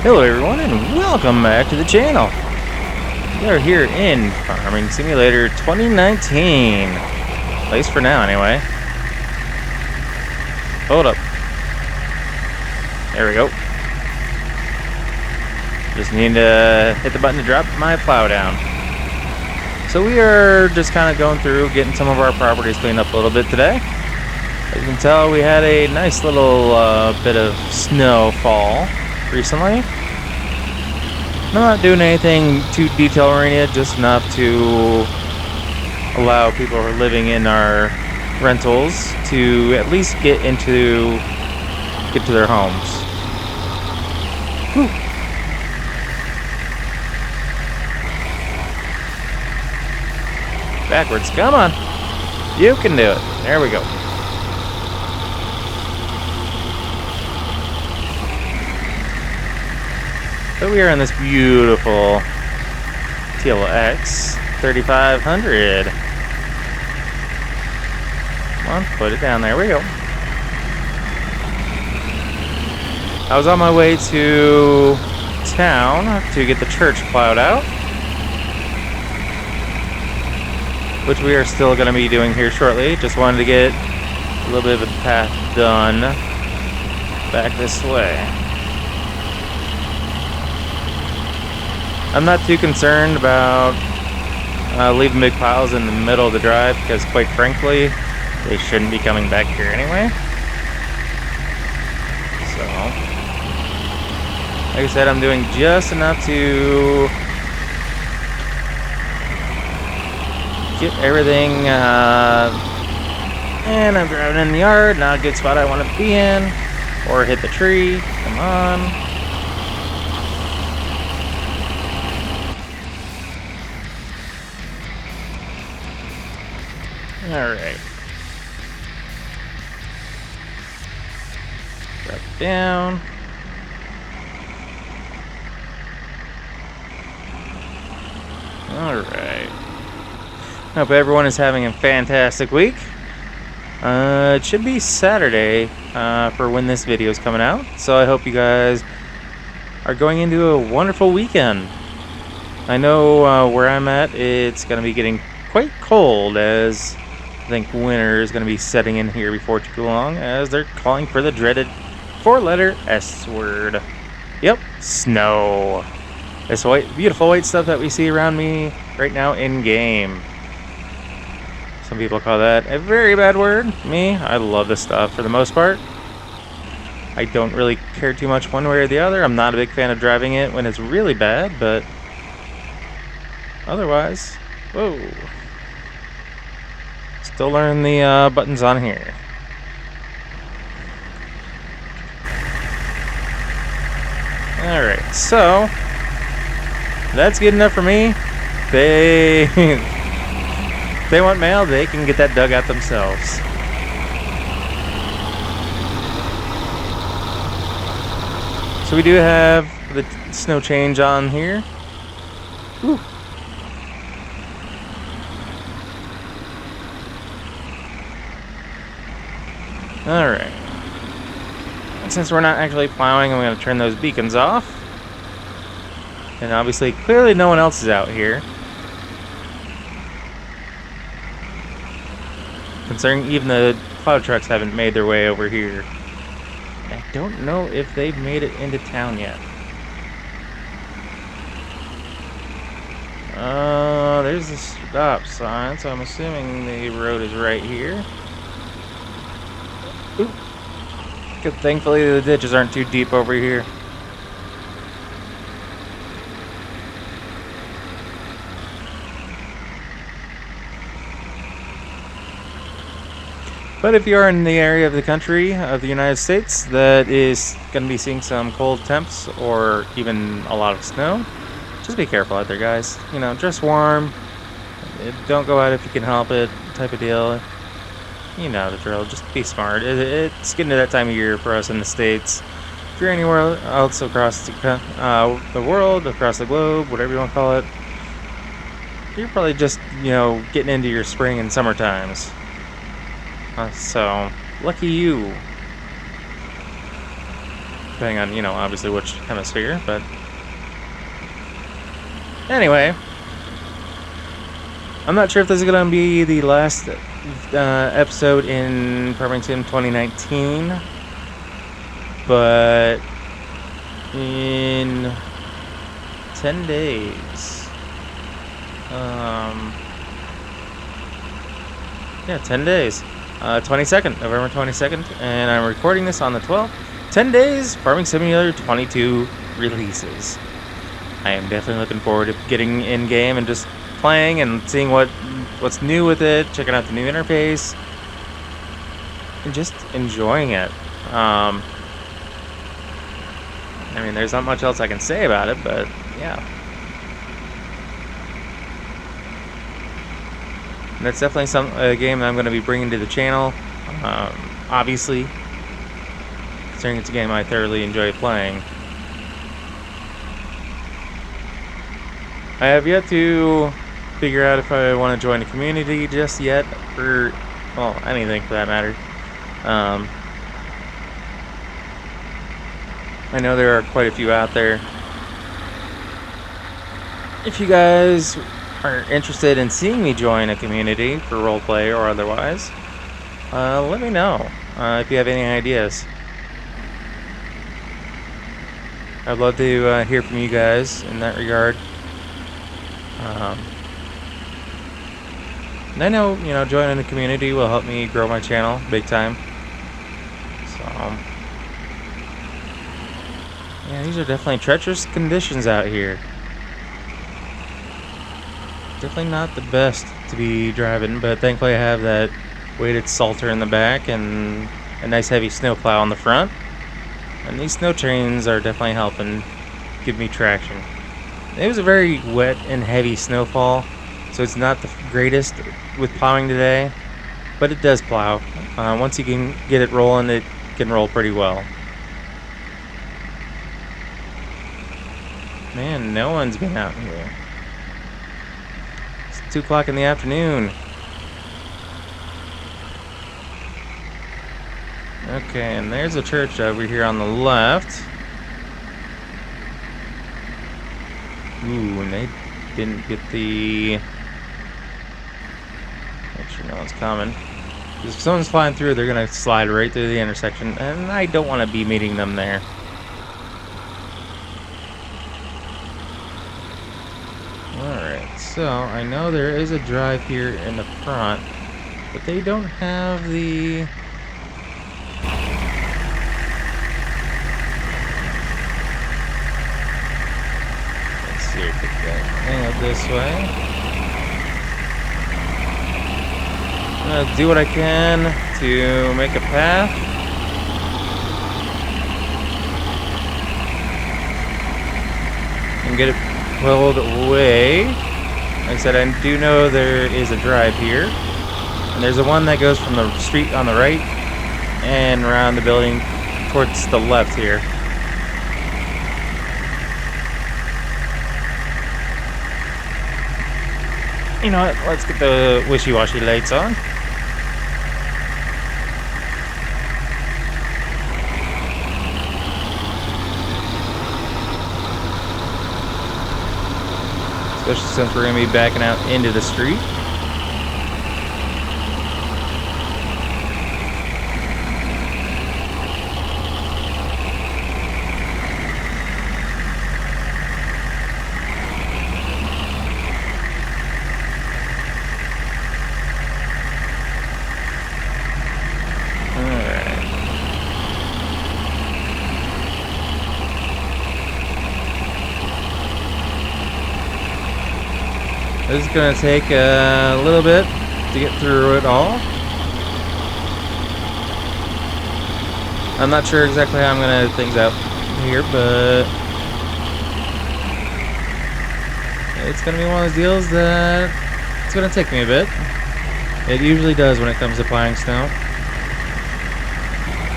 Hello everyone and welcome back to the channel. We are here in Farming Simulator 2019. At least for now anyway. Hold up. There we go. Just need to hit the button to drop my plow down. So we are just kind of going through getting some of our properties cleaned up a little bit today. As you can tell, we had a nice little bit of snowfall recently. I'm not doing anything too detail-oriented, just enough to allow people who are living in our rentals to at least get to their homes. Whew. Backwards, come on. You can do it. There we go. So we are in this beautiful TLX 3500. Come on, put it down. There we go. I was on my way to town to get the church plowed out, which we are still going to be doing here shortly. Just wanted to get a little bit of a path done back this way. I'm not too concerned about leaving big piles in the middle of the drive because, quite frankly, they shouldn't be coming back here anyway. So, like I said, I'm doing just enough to get everything, and I'm driving in the yard, not a good spot I want to be in, or hit the tree. Come on. Alright. Drop it down. Alright. Hope everyone is having a fantastic week. It should be Saturday for when this video is coming out. So I hope you guys are going into a wonderful weekend. I know where I'm at, it's going to be getting quite cold, as I think winter is going to be setting in here before too long, as they're calling for the dreaded 4-letter S word. Yep, snow. This white, beautiful white stuff that we see around me right now in game. Some people call that a very bad word. Me, I love this stuff for the most part. I don't really care too much one way or the other. I'm not a big fan of driving it when it's really bad, but otherwise, whoa. Still learning the buttons on here. Alright, so that's good enough for me. They want mail, they can get that dug out themselves. So we do have the snow change on here. Whew. Alright. Since we're not actually plowing, I'm going to turn those beacons off. And obviously, clearly no one else is out here. Considering even the plow trucks haven't made their way over here. I don't know if they've made it into town yet. There's a stop sign, so I'm assuming the road is right here. Ooh. Good, thankfully the ditches aren't too deep over here. But if you are in the area of the country of the United States that is going to be seeing some cold temps or even a lot of snow, just be careful out there, guys. You know, dress warm. Don't go out if you can help it, type of deal. You know the drill. Just be smart. It's getting to that time of year for us in the States. If you're anywhere else across the world, across the globe, whatever you want to call it, you're probably just, you know, getting into your spring and summer times. So, lucky you. depending on, you know, obviously which hemisphere, but anyway, I'm not sure if this is going to be the last episode in Farming Sim 2019, but in 10 days, yeah, 10 days, 22nd, November 22nd, and I'm recording this on the 12th. 10 days, Farming Simulator 22 releases. I am definitely looking forward to getting in game and just playing and seeing what's new with it, checking out the new interface, and just enjoying it. I mean, there's not much else I can say about it, but yeah. And that's definitely a game that I'm going to be bringing to the channel. Obviously, considering it's a game I thoroughly enjoy playing. I have yet to figure out if I want to join a community just yet, or, well, anything for that matter. I know there are quite a few out there. If you guys are interested in seeing me join a community for roleplay or otherwise, let me know if you have any ideas. I'd love to hear from you guys in that regard. And I know, you know, joining the community will help me grow my channel big time. So, yeah, these are definitely treacherous conditions out here. Definitely not the best to be driving, but thankfully I have that weighted salter in the back and a nice heavy snowplow on the front. And these snow trains are definitely helping give me traction. It was a very wet and heavy snowfall, so it's not the greatest with plowing today, but it does plow. Once you can get it rolling, it can roll pretty well. Man, no one's been out here. It's 2 o'clock in the afternoon. Okay, and there's a church over here on the left. Ooh, and they didn't get the... Make sure no one's coming. Because if someone's flying through, they're going to slide right through the intersection, and I don't want to be meeting them there. Alright, so I know there is a drive here in the front, but they don't have the... Hang up this way. I'm gonna do what I can to make a path. And get it pulled away. Like I said, I do know there is a drive here. And there's a one that goes from the street on the right and around the building towards the left here. You know what, let's get the wishy-washy lights on. Especially since we're going to be backing out into the street. This is going to take a little bit to get through it all. I'm not sure exactly how I'm going to things out here, but it's going to be one of those deals that it's going to take me a bit. It usually does when it comes to plowing snow.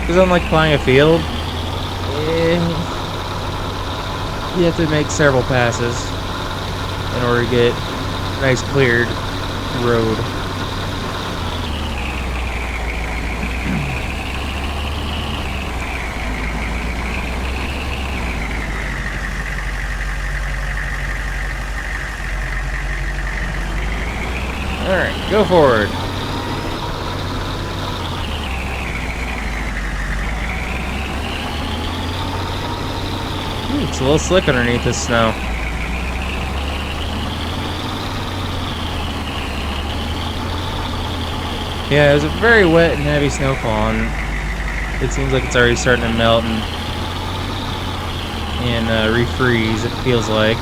Because unlike plowing a field, you have to make several passes in order to get a nice cleared road. Go forward. Ooh, it's a little slick underneath this snow. Yeah, it was a very wet and heavy snowfall, and it seems like it's already starting to melt and refreeze, it feels like.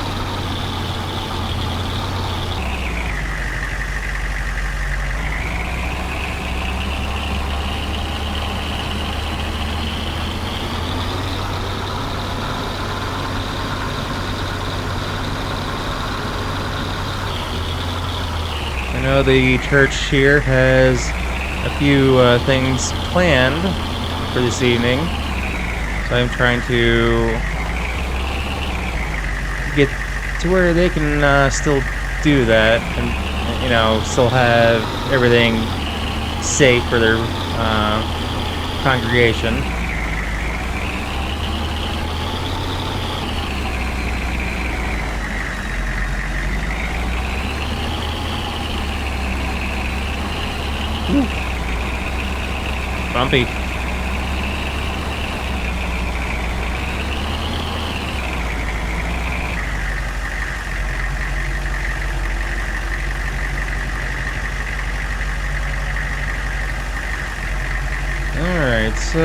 I know the church here has a few things planned for this evening, so I'm trying to get to where they can still do that and, you know, still have everything safe for their congregation. Ooh. Bumpy. Alright, so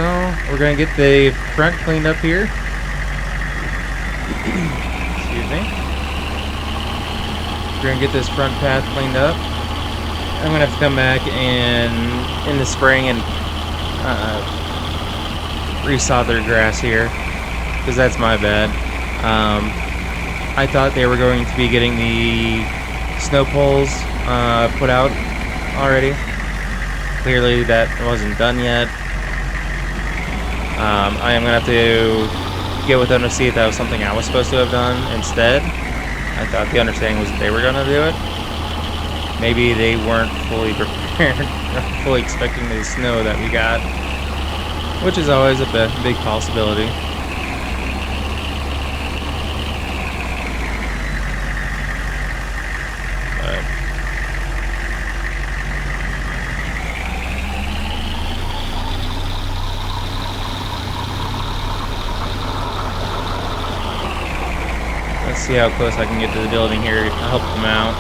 we're gonna get the front cleaned up here. Excuse me. We're gonna get this front path cleaned up. I'm gonna have to come back in the spring and resaw their grass here, because that's my bad. I thought they were going to be getting the snow poles put out already. Clearly that wasn't done yet. I am gonna have to get with them to see if that was something I was supposed to have done instead. I thought the understanding was that they were gonna do it. Maybe they weren't fully prepared, fully expecting the snow that we got, which is always a big possibility. But let's see how close I can get to the building here to help them out.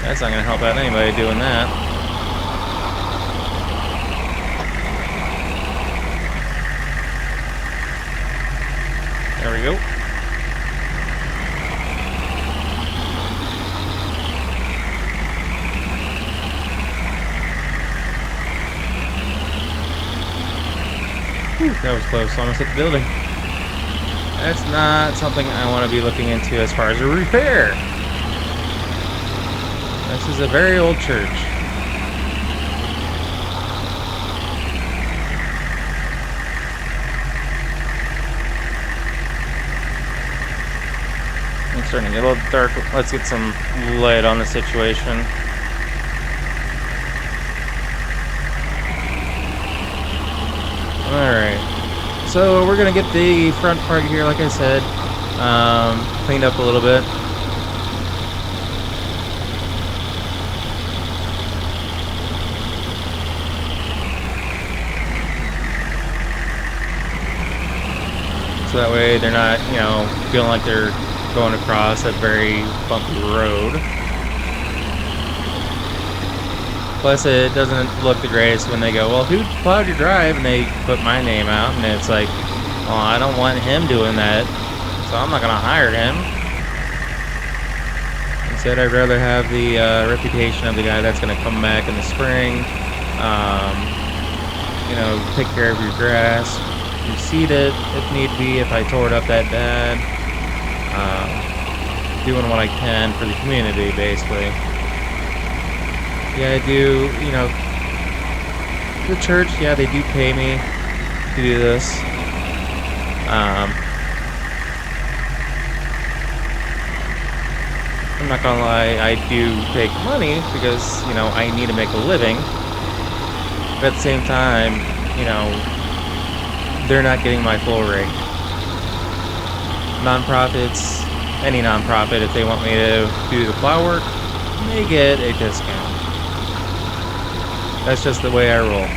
That's not going to help out anybody doing that. There we go. Whew, that was close. Almost hit the building. That's not something I want to be looking into as far as a repair. This is a very old church. It's starting to get a little dark. Let's get some light on the situation. Alright. So we're going to get the front part here, like I said, cleaned up a little bit. So that way they're not, you know, feeling like they're going across a very bumpy road. Plus, it doesn't look the greatest when they go, well, who plowed your drive? And they put my name out, and it's like, well, I don't want him doing that, so I'm not going to hire him. Instead, I'd rather have the reputation of the guy that's going to come back in the spring, you know, take care of your grass, reseed it if need be, if I tore it up that bad. Doing what I can for the community, basically. Yeah, I do, you know, the church, yeah, they do pay me to do this. I'm not gonna lie, I do take money because, you know, I need to make a living. But at the same time, you know, they're not getting my full rate. Nonprofits, any nonprofit, if they want me to do the plow work, they get a discount. That's just the way I roll.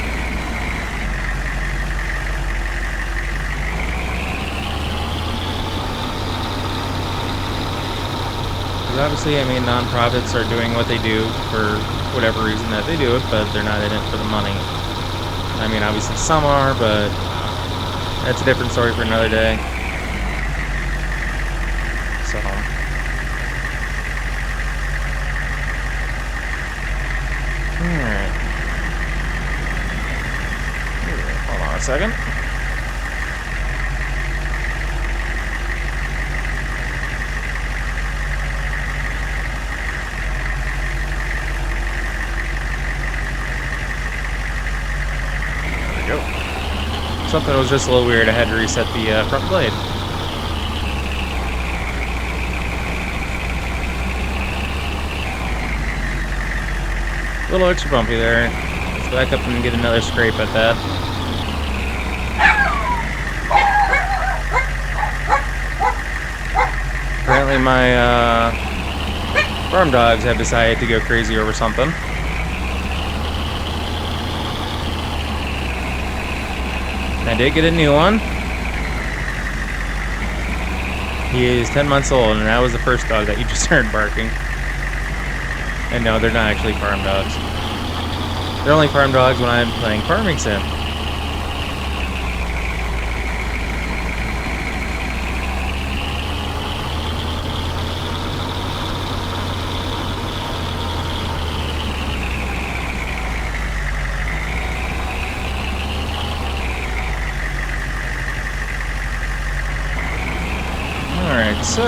Because obviously, I mean, nonprofits are doing what they do for whatever reason that they do it, but they're not in it for the money. I mean, obviously some are, but that's a different story for another day. So, alright. Hold on a second. Something was just a little weird. I had to reset the front blade. A little extra bumpy there. Let's back up and get another scrape at that. Apparently my farm dogs have decided to go crazy over something. I did get a new one. He is 10 months old, and that was the first dog that you just heard barking. And no, they're not actually farm dogs. They're only farm dogs when I'm playing Farming Sim. Alright, so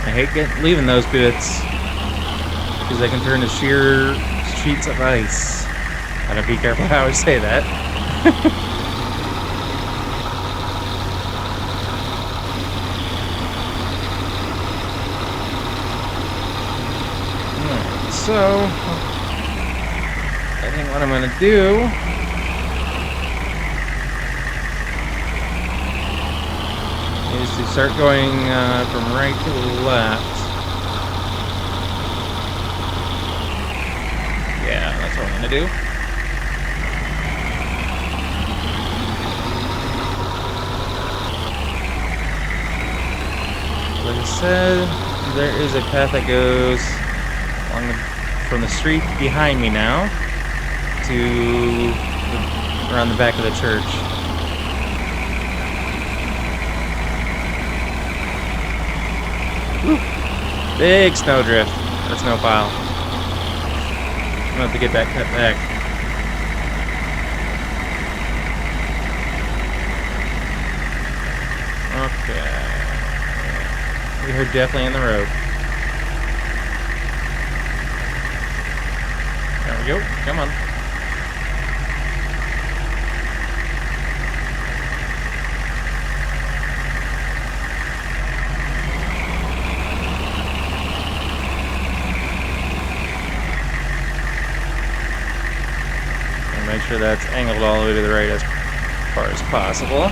I hate leaving those bits because they can turn to sheer sheets of ice. Gotta be careful how I say that. Alright, so I think what I'm gonna do is to start going from right to left. Yeah, that's what I'm gonna do. Like I said, there is a path that goes along from the street behind me now to around the back of the church. Woo. Big snowdrift. Or snow pile. I'm gonna have to get that cut back. Okay. We are definitely in the road. There we go. Come on. Make sure that's angled all the way to the right as far as possible.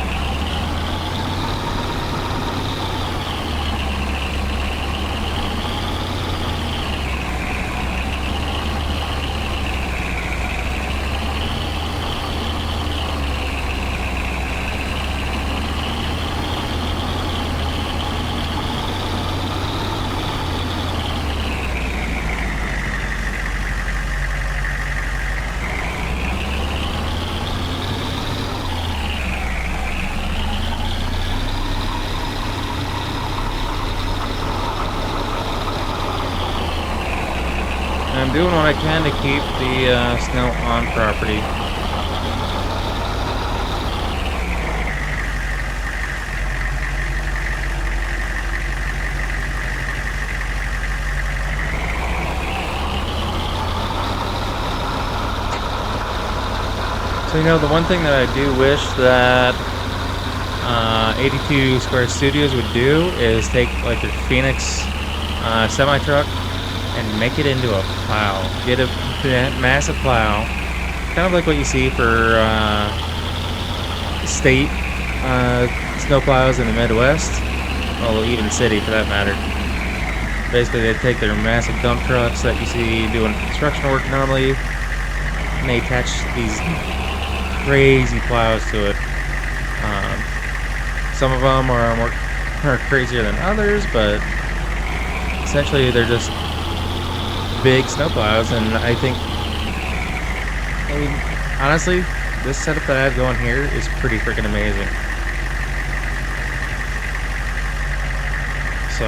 I'm doing what I can to keep the snow on property. So, you know, the one thing that I do wish that 82 Square Studios would do is take like their Phoenix semi-truck and make it into a plow. Get a massive plow, kind of like what you see for state snow plows in the Midwest, well, even city for that matter. Basically, they take their massive dump trucks that you see doing construction work normally, and they attach these crazy plows to it. Some of them are more crazier than others, but essentially they're just big snow plows. And I mean, honestly, this setup that I have going here is pretty freaking amazing. So,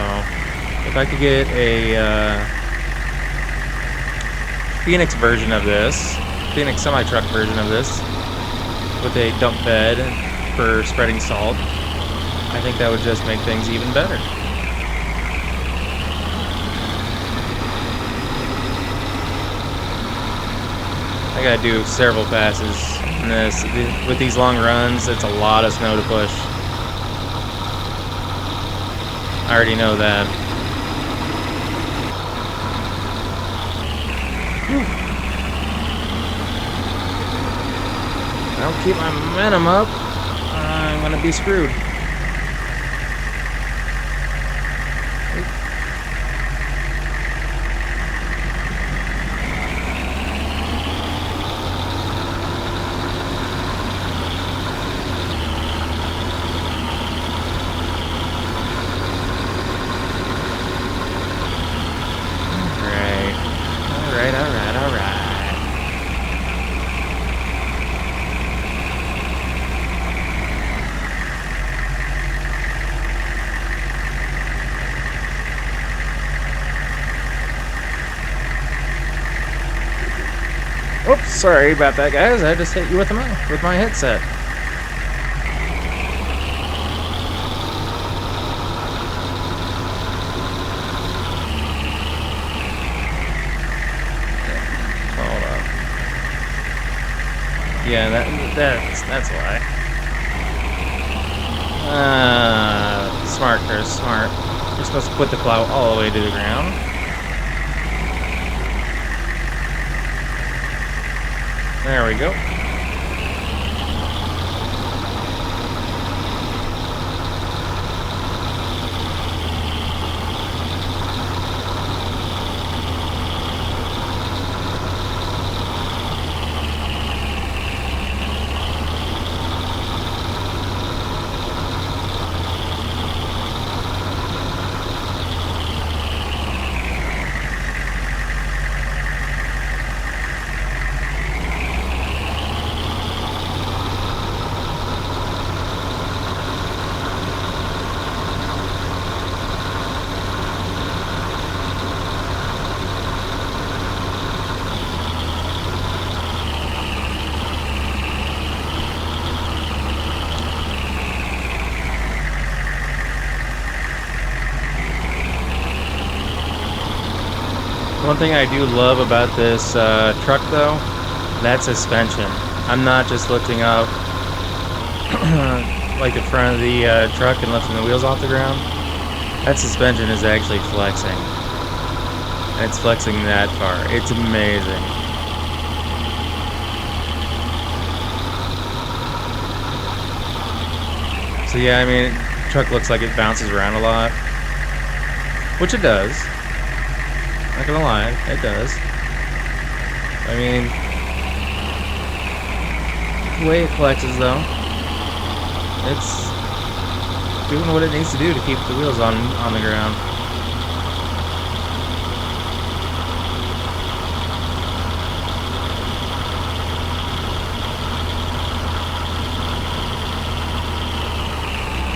if I could get a Phoenix version of this, Phoenix semi-truck version of this, with a dump bed for spreading salt, I think that would just make things even better. I gotta do several passes in this. With these long runs, it's a lot of snow to push. I already know that. If I don't keep my momentum up, I'm gonna be screwed. Alright. Oops, sorry about that, guys. I just hit you with my headset. Hold up. Yeah, that's why. Smart, Chris, smart. You're supposed to put the plow all the way to the ground. There we go. One thing I do love about this truck, though, that suspension. I'm not just lifting up like the front of the truck and lifting the wheels off the ground. That suspension is actually flexing. And it's flexing that far. It's amazing. So yeah, I mean, the truck looks like it bounces around a lot, which it does. Not gonna lie, it does. I mean, the way it flexes, though, it's doing what it needs to do to keep the wheels on the ground.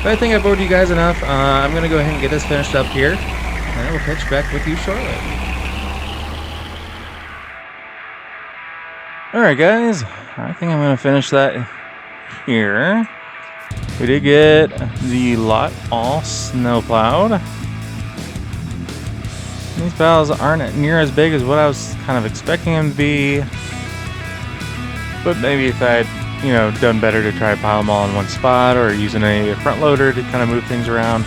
But I think I bored you guys enough. I'm gonna go ahead and get this finished up here, and I will catch back with you shortly. Alright guys, I think I'm going to finish that here. We did get the lot all snow plowed. These plows aren't near as big as what I was kind of expecting them to be. But maybe if I had, done better to try to pile them all in one spot, or using a front loader to kind of move things around,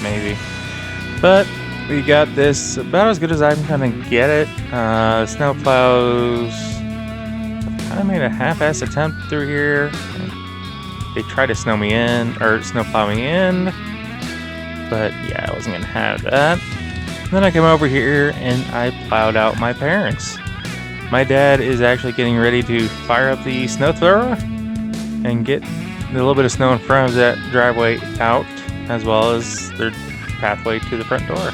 maybe. But We got this about as good as I'm gonna get it. Snow plows kind of made a half-assed attempt through here. They tried to snow plow me in, but yeah, I wasn't gonna have that. And then I came over here and I plowed out my parents. My dad is actually getting ready to fire up the snow thrower and get a little bit of snow in front of that driveway out, as well as their pathway to the front door.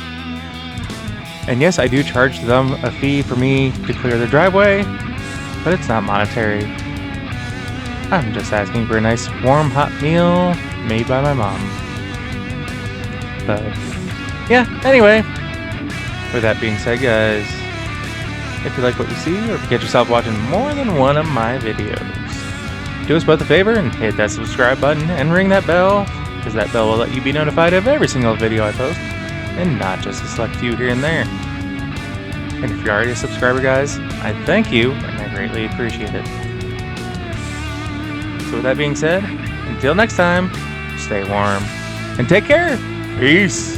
And yes, I do charge them a fee for me to clear the driveway, but it's not monetary. I'm just asking for a nice warm hot meal made by my mom. But yeah, anyway, with that being said, guys, if you like what you see, or if you get yourself watching more than one of my videos, do us both a favor and hit that subscribe button and ring that bell, because that bell will let you be notified of every single video I post, and not just a select few here and there. And if you're already a subscriber, guys, I thank you, and I greatly appreciate it. So with that being said, until next time, stay warm, and take care. Peace.